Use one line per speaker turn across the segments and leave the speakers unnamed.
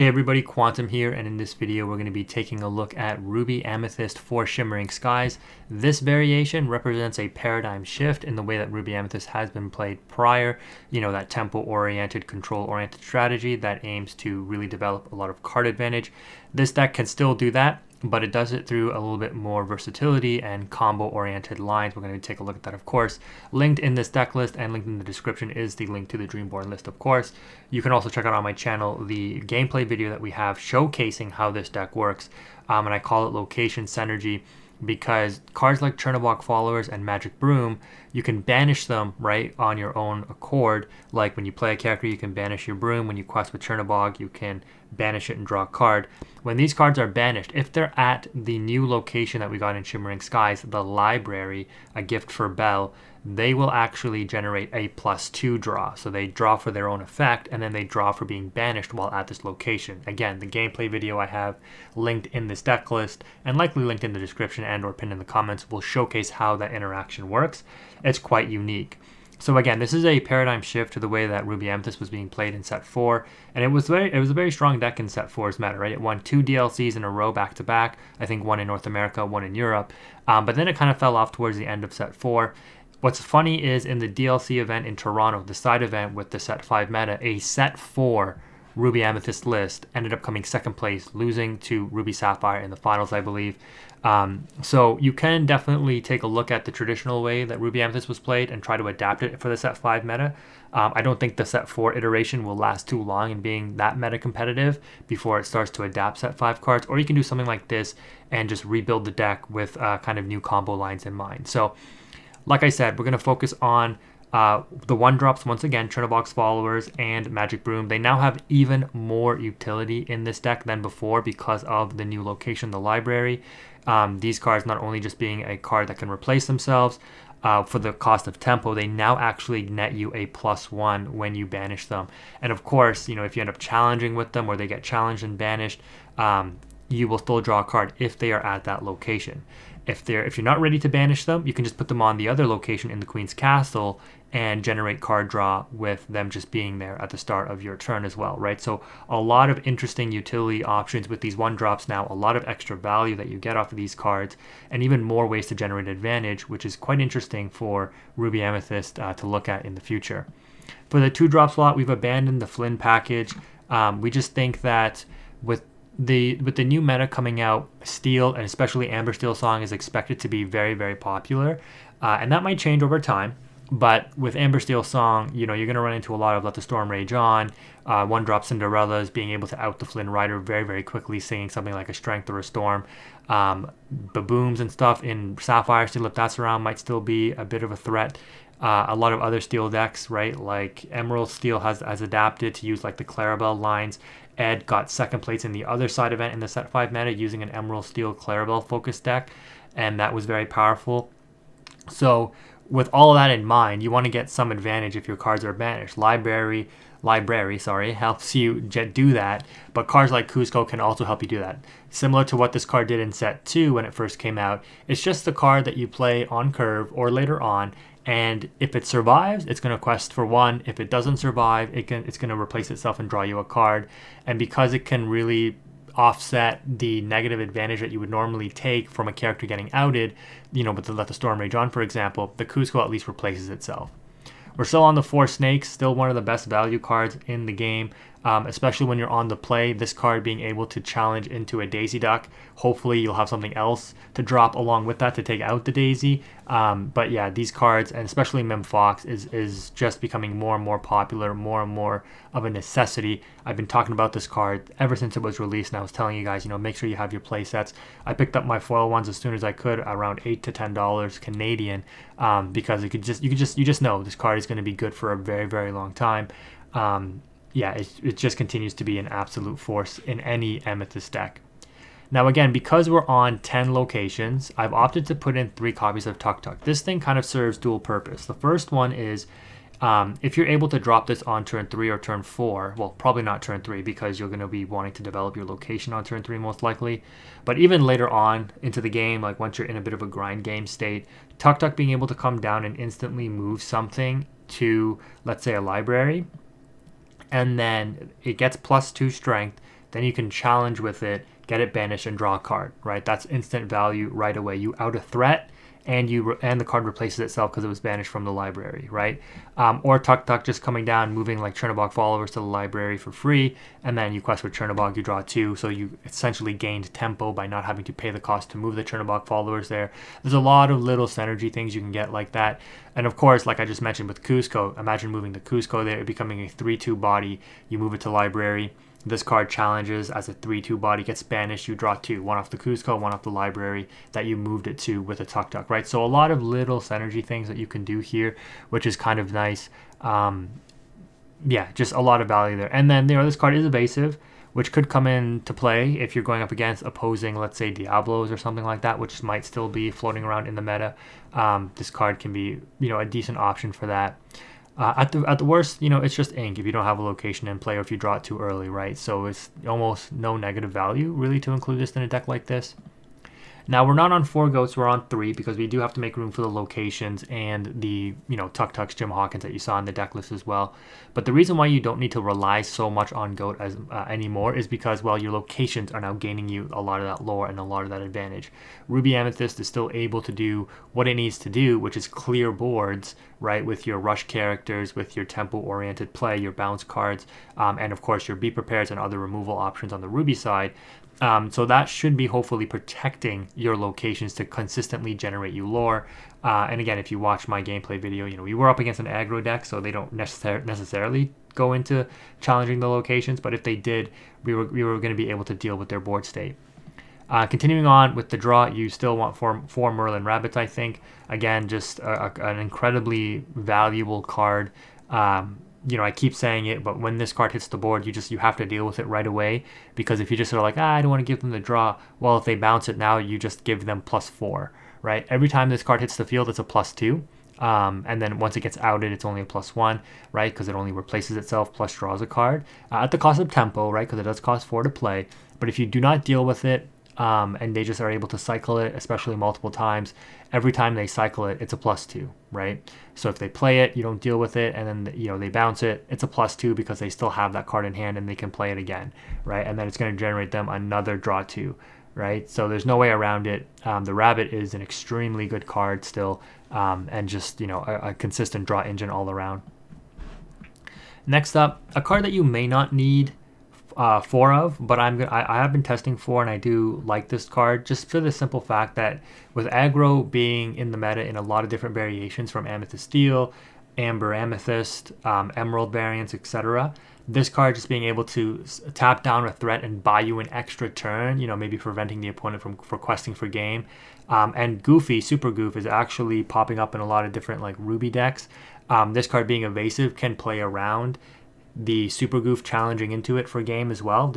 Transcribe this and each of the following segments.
Hey everybody, Quantum here, and in this video we're going to be taking a look at Ruby Amethyst for Shimmering Skies. This variation represents a paradigm shift in the way that Ruby Amethyst has been played prior, that tempo-oriented, control-oriented strategy that aims to really develop a lot of card advantage. This deck can still do that, but it does it through a little bit more versatility and combo-oriented lines. We're going to take a look at that, of course. Linked in this deck list and linked in the description is the link to the Dreamborn list, of course. You can also check out on my channel the gameplay video that we have showcasing how this deck works, and I call it Location Synergy because cards like Chernobog Followers and Magic Broom, you can banish them right on your own accord. Like when you play a character, you can banish your Broom. When you quest with Chernobog, you can banish it and draw a card. When these cards are banished, if they're at the new location that we got in Shimmering Skies, the library, a gift for Belle, they will actually generate a +2 draw. So they draw for their own effect, and then they draw for being banished while at this location. Again, the gameplay video I have linked in this deck list, and likely linked in the description and or pinned in the comments, will showcase how that interaction works. It's quite unique. So again, this is a paradigm shift to the way that Ruby Amethyst was being played in set 4, and it was a very strong deck in set 4's meta, right? It won 2 DLCs in a row back to back. I think one in North America, one in Europe, but then it kind of fell off towards the end of set 4. What's funny is in the DLC event in Toronto, the side event with the set 5 meta, a set 4 Ruby Amethyst list ended up coming second place, losing to Ruby Sapphire in the finals, I believe. So you can definitely take a look at the traditional way that Ruby Amethyst was played and try to adapt it for the set 5 meta. I don't think the set 4 iteration will last too long in being that meta competitive before it starts to adapt set 5 cards, or you can do something like this and just rebuild the deck with kind of new combo lines in mind. So like I said, we're going to focus on the 1-drops once again, Chernobog's Followers and Magic Broom. They now have even more utility in this deck than before because of the new location, the library. These cards not only just being a card that can replace themselves for the cost of tempo, they now actually net you a +1 when you banish them. And of course, if you end up challenging with them or they get challenged and banished, you will still draw a card if they are at that location. If you're not ready to banish them, you can just put them on the other location in the Queen's Castle and generate card draw with them just being there at the start of your turn as well, right? So a lot of interesting utility options with these 1-drops now, a lot of extra value that you get off of these cards, and even more ways to generate advantage, which is quite interesting for Ruby Amethyst to look at in the future. For the 2-drop slot, we've abandoned the Flynn package. We just think that with the new meta coming out, Steel and especially Amber Steel Song is expected to be very, very popular, and that might change over time. But with Amber Steel Song, you're going to run into a lot of Let the Storm Rage On, 1-drop Cinderellas, being able to out the Flynn Rider very, very quickly, singing something like a Strength or a Storm. Babooms and stuff in Sapphire Steel, if that's around, might still be a bit of a threat. A lot of other Steel decks, right, like Emerald Steel has adapted to use like the Clarabelle lines. Ed got second place in the other side event in the set 5 meta using an Emerald Steel Clarabelle focused deck, and that was very powerful. So with all of that in mind, you want to get some advantage if your cards are banished. Library, helps you do that, but cards like Cusco can also help you do that. Similar to what this card did in set 2 when it first came out, it's just the card that you play on curve or later on, and if it survives, it's going to quest for 1. If it doesn't survive, it's going to replace itself and draw you a card. And because it can really offset the negative advantage that you would normally take from a character getting outed, with the Let the Storm Rage On, for example, the Cusco at least replaces itself. We're still on the 4 Snakes, still one of the best value cards in the game, especially when you're on the play. This card being able to challenge into a Daisy Duck. Hopefully you'll have something else to drop along with that to take out the Daisy. But yeah, these cards, and especially Mem Fox, is just becoming more and more popular, more and more of a necessity. I've been talking about this card ever since it was released, and I was telling you guys, make sure you have your play sets. I picked up my foil ones as soon as I could, around $8 to $10 Canadian, because you just know this card is going to be good for a very, very long time. Yeah, it just continues to be an absolute force in any Amethyst deck. Now again, because we're on 10 locations, I've opted to put in 3 copies of Tuk Tuk. This thing kind of serves dual purpose. The first one is if you're able to drop this on turn 3 or turn 4, well, probably not turn 3 because you're going to be wanting to develop your location on turn 3 most likely, but even later on into the game, like once you're in a bit of a grind game state, Tuk Tuk being able to come down and instantly move something to, let's say, a library, and then it gets +2 strength, then you can challenge with it, get it banished, and draw a card, right? That's instant value right away. You out a threat, and the card replaces itself because it was banished from the library, right? Or Tuk Tuk just coming down, moving like Chernobog followers to the library for free, and then you quest with Chernobog, you draw 2, so you essentially gained tempo by not having to pay the cost to move the Chernobog followers there. There's a lot of little synergy things you can get like that. And of course, like I just mentioned with Cusco, imagine moving the Cusco there, becoming a 3/2 body, you move it to library, this card challenges as a 3/2 body, gets banished, you draw 2, one off the Cusco, one off the library that you moved it to with a Tuk Tuk, right? So a lot of little synergy things that you can do here, which is kind of nice. Yeah, just a lot of value there. And then, this card is evasive, which could come into play if you're going up against opposing, let's say, Diablos or something like that, which might still be floating around in the meta. This card can be, a decent option for that. At the worst, it's just ink if you don't have a location in play or if you draw it too early, right? So it's almost no negative value really to include this in a deck like this. Now we're not on 4 goats, we're on 3 because we do have to make room for the locations and the, Tuk Tuks, Jim Hawkins that you saw in the deck list as well. But the reason why you don't need to rely so much on goat as anymore is because, well, your locations are now gaining you a lot of that lore and a lot of that advantage. Ruby Amethyst is still able to do what it needs to do, which is clear boards, right, with your rush characters, with your tempo-oriented play, your bounce cards, and of course your Be Prepared and other removal options on the Ruby side. So that should be hopefully protecting your locations to consistently generate you lore. And again, if you watch my gameplay video, we were up against an aggro deck, so they don't necessarily go into challenging the locations. But if they did, we were going to be able to deal with their board state. Continuing on with the draw, you still want four Merlin Rabbits, I think. Again, just an incredibly valuable card. I keep saying it, but when this card hits the board, you have to deal with it right away, because if you just sort of like, I don't want to give them the draw, well, if they bounce it now, you just give them +4, right? Every time this card hits the field, it's a +2. And then once it gets outed, it's only a +1, right? Because it only replaces itself plus draws a card at the cost of tempo, right? Because it does cost 4 to play. But if you do not deal with it, and they just are able to cycle it, especially multiple times, every time they cycle it, it's a +2, right? So if they play it, you don't deal with it, and then they bounce it, it's a +2 because they still have that card in hand and they can play it again, right? And then it's going to generate them another draw 2, right? So there's no way around it. The Rabbit is an extremely good card still, and just a consistent draw engine all around. Next up, a card that you may not need 4 of, but I have been testing 4, and I do like this card just for the simple fact that with aggro being in the meta in a lot of different variations, from Amethyst Steel, Amber Amethyst, Emerald variants, etc. This card just being able to tap down a threat and buy you an extra turn, maybe preventing the opponent from questing for game. And Goofy, Super Goof, is actually popping up in a lot of different like Ruby decks. This card being evasive can play around the Super Goof challenging into it for game as well.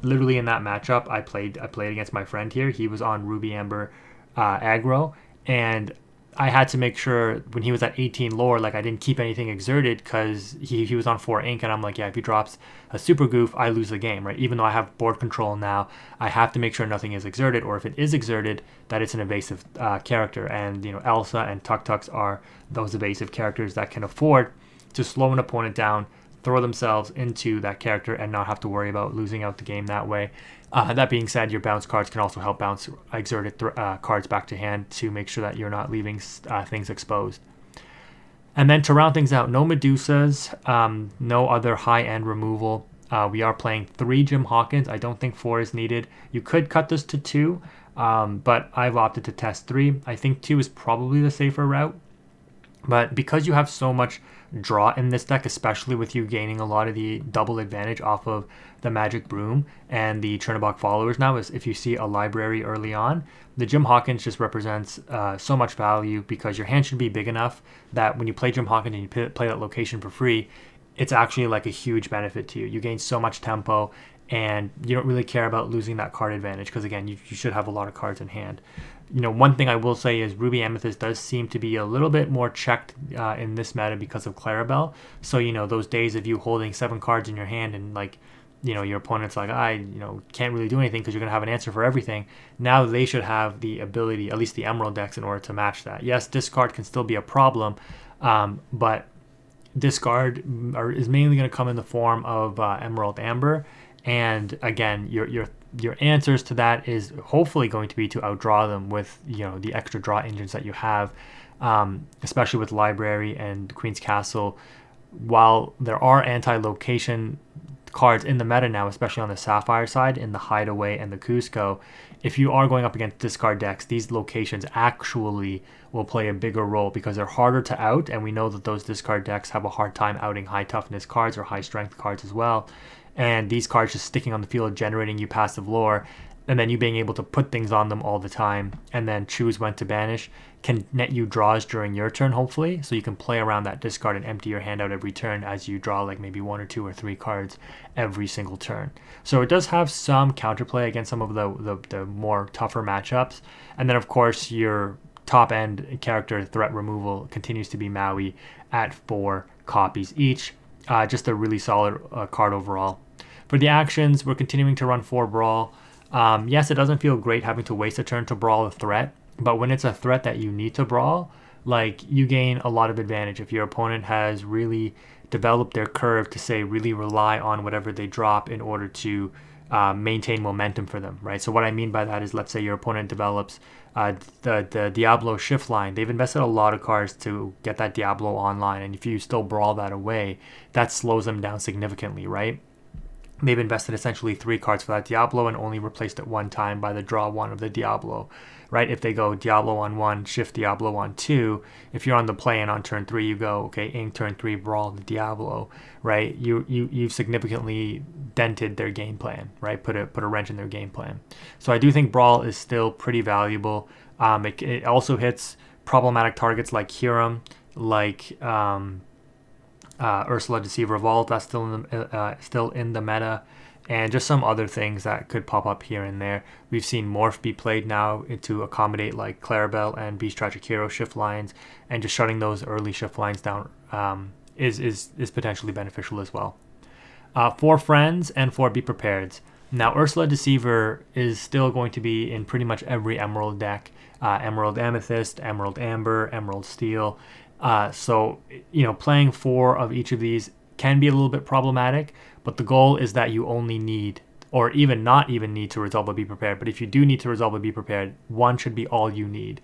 Literally in that matchup, I played against my friend here. He was on Ruby Amber aggro, and I had to make sure when he was at 18 lore, like I didn't keep anything exerted because he was on 4 ink, and I'm like, yeah, if he drops a Super Goof, I lose the game, right? Even though I have board control now, I have to make sure nothing is exerted, or if it is exerted, that it's an evasive character. And Elsa and Tuk Tuks are those evasive characters that can afford to slow an opponent down, throw themselves into that character, and not have to worry about losing out the game that way. That being said, your bounce cards can also help bounce exerted cards back to hand to make sure that you're not leaving things exposed. And then to round things out, no Medusas, no other high-end removal. We are playing 3 Jim Hawkins. I don't think 4 is needed. You could cut this to 2, but I've opted to test 3. I think 2 is probably the safer route. But because you have so much draw in this deck, especially with you gaining a lot of the double advantage off of the Magic Broom and the Chernobog followers now, is if you see a library early on, the Jim Hawkins just represents so much value, because your hand should be big enough that when you play Jim Hawkins and you play that location for free, it's actually like a huge benefit to you. You gain so much tempo, and you don't really care about losing that card advantage, because again, you should have a lot of cards in hand. One thing I will say is Ruby Amethyst does seem to be a little bit more checked in this meta because of Clarabelle. So, those days of you holding 7 cards in your hand and like, your opponent's like, I can't really do anything because you're going to have an answer for everything. Now they should have the ability, at least the Emerald decks, in order to match that. Yes, discard can still be a problem, but discard is mainly going to come in the form of Emerald Amber. And again, your answers to that is hopefully going to be to outdraw them with the extra draw engines that you have, especially with Library and Queen's Castle. While there are anti-location cards in the meta now, especially on the Sapphire side, in the Hideaway and the Cusco, if you are going up against discard decks, these locations actually will play a bigger role because they're harder to out, and we know that those discard decks have a hard time outing high toughness cards or high strength cards as well. And these cards just sticking on the field, generating you passive lore, and then you being able to put things on them all the time and then choose when to banish can net you draws during your turn, hopefully, so you can play around that discard and empty your hand out every turn as you draw like maybe 1 or 2 or 3 cards every single turn. So it does have some counterplay against some of the more tougher matchups. And then of course your top end character threat removal continues to be Maui at 4 copies each. Just a really solid card overall. For the actions, we're continuing to run 4 Brawl. Yes, it doesn't feel great having to waste a turn to brawl a threat, but when it's a threat that you need to brawl, like, you gain a lot of advantage if your opponent has really developed their curve to, say, really rely on whatever they drop in order to maintain momentum for them, right? So what I mean by that is, let's say your opponent develops the Diablo shift line. They've invested a lot of cards to get that Diablo online, and if you still brawl that away, that slows them down significantly, right? They've invested essentially 3 cards for that Diablo and only replaced it 1 time by the draw 1 of the Diablo, right? If they go Diablo on 1, shift Diablo on 2, if you're on the play and on turn 3 you go, okay, ink turn 3, brawl the Diablo, right? You've significantly dented their game plan, right? Put a wrench in their game plan. So I do think brawl is still pretty valuable. It also hits problematic targets like Hiram, like Ursula Deceiver Vault, that's still in the meta, and just some other things that could pop up here and there. We've seen Morph be played now to accommodate like Clarabelle and Beast Tragic Hero shift lines, and just shutting those early shift lines down is potentially beneficial as well. 4 Friends and 4 Be Prepared. Now Ursula Deceiver is still going to be in pretty much every Emerald deck, Emerald Amethyst, Emerald Amber, Emerald Steel. So, playing 4 of each of these can be a little bit problematic, but the goal is that you only need, or even not even need to resolve a Be Prepared. But if you do need to resolve a Be Prepared, 1 should be all you need.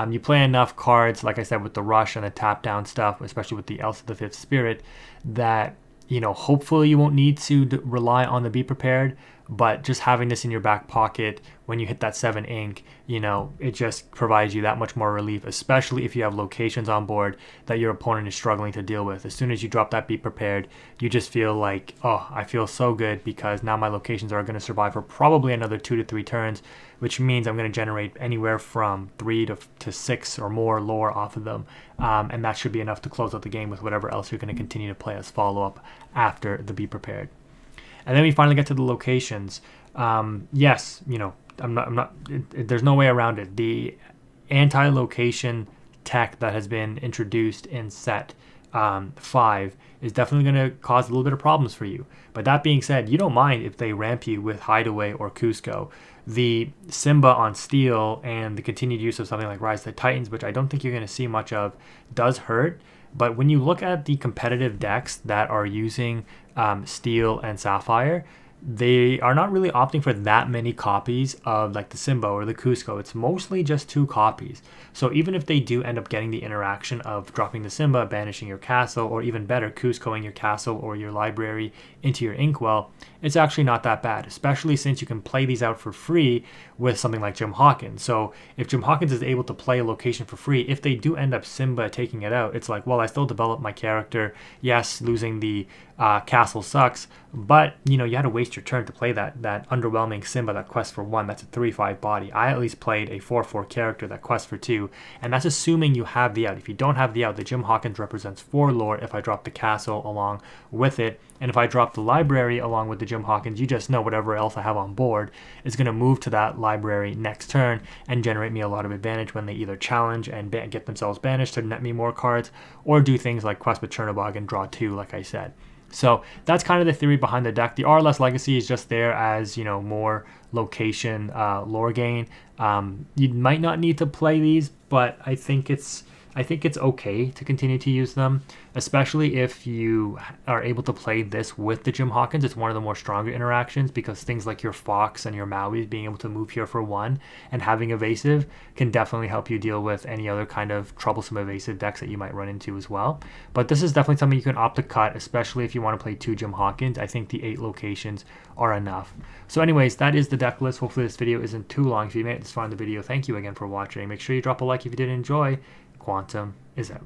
You play enough cards, like I said, with the Rush and the tap down stuff, especially with the Elsa the Fifth Spirit, that, hopefully you won't need to rely on the Be Prepared. But just having this in your back pocket when you hit that 7 ink, it just provides you that much more relief, especially if you have locations on board that your opponent is struggling to deal with. As soon as you drop that Be Prepared, you just feel like, oh, I feel so good because now my locations are going to survive for probably another 2 to 3 turns, which means I'm going to generate anywhere from 3 to 6 or more lore off of them. And that should be enough to close out the game with whatever else you're going to continue to play as follow-up after the Be Prepared. And then we finally get to the locations. Yes, there's no way around it. The anti-location tech that has been introduced in set 5 is definitely going to cause a little bit of problems for you. But that being said, you don't mind if they ramp you with Hideaway or Cusco. The Simba on Steel and the continued use of something like Rise of the Titans, which I don't think you're going to see much of, does hurt. But when you look at the competitive decks that are using Steel and Sapphire, they are not really opting for that many copies of like the Simba or the Cusco. It's mostly just 2 copies. So even if they do end up getting the interaction of dropping the Simba, banishing your castle, or even better, Cuscoing your castle or your library into your Inkwell, it's actually not that bad, especially since you can play these out for free with something like Jim Hawkins. So if Jim Hawkins is able to play a location for free, if they do end up Simba taking it out, it's like, well, I still developed my character. Yes, losing the castle sucks, but you had to waste your turn to play that underwhelming Simba that quests for 1. That's a 3/5 body. I at least played a 4/4 character that quests for 2, and that's assuming you have the out. If you don't have the out, the Jim Hawkins represents 4 lore if I drop the castle along with it, and if I drop the library along with the Jim Hawkins, you just know whatever else I have on board is going to move to that library next turn and generate me a lot of advantage when they either challenge and get themselves banished to net me more cards, or do things like quest with Chernobog and draw 2, like I said. So that's kind of the theory behind the deck. The RLS Legacy is just there as, more location lore gain. You might not need to play these, but I think it's I think it's okay to continue to use them, especially if you are able to play this with the Jim Hawkins. It's one of the more stronger interactions because things like your Fox and your Maui being able to move here for 1 and having evasive can definitely help you deal with any other kind of troublesome evasive decks that you might run into as well. But this is definitely something you can opt to cut, especially if you want to play 2 Jim Hawkins. I think the 8 locations are enough. So anyways, that is the deck list. Hopefully this video isn't too long. If you made it this far in the video, thank you again for watching. Make sure you drop a like if you did enjoy. Quantum is out.